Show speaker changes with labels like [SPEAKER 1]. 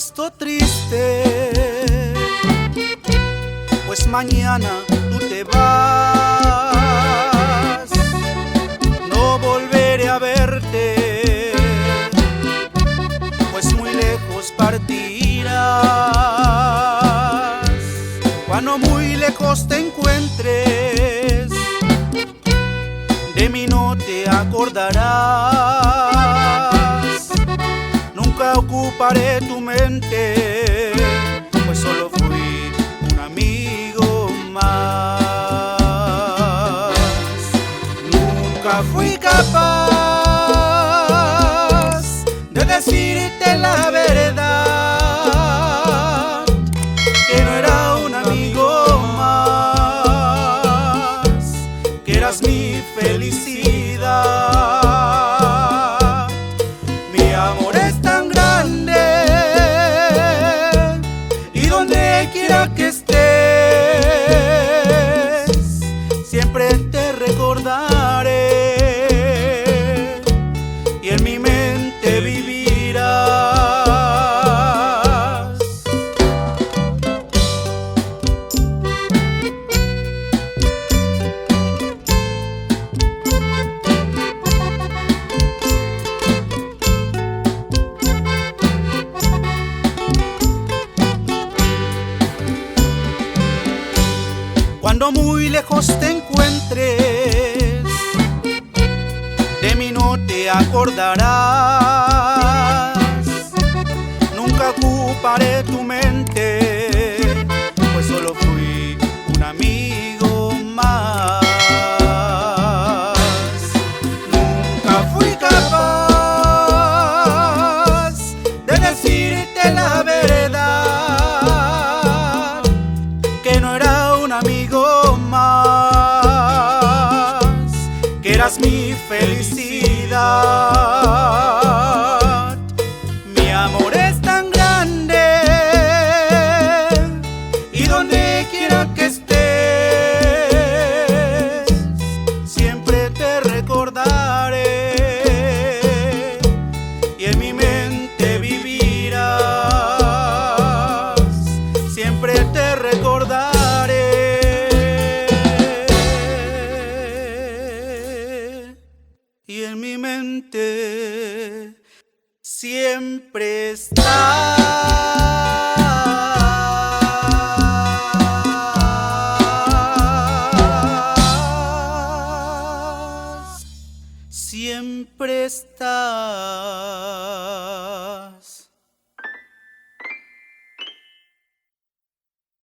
[SPEAKER 1] puesto triste, pues mañana tú te vas. No volveré a verte, pues muy lejos partirás. Cuando muy lejos te encuentres, de mí no te acordarás. Nunca ocuparé tu mente, pues solo fui un amigo más. Nunca fui capaz de decirte la verdad, que no era un amigo más, que eras mi felicidad. Mi amor es tan grande y donde quiera que estés, siempre te recordaré y en mi mente vivirás. Cuando muy lejos te encuentres, de mí no te acordarás. Nunca ocuparé tu mente, pues solo fui un amigo más. Nunca fui capaz de decirte la verdad, que no era un amigo más, que eras mi felicidad. Mi amor es tan grande y donde quiera que estés, siempre te recordaré y en mi mente vivirás. Siempre te recordaré y en mi mente siempre estás. Siempre estás.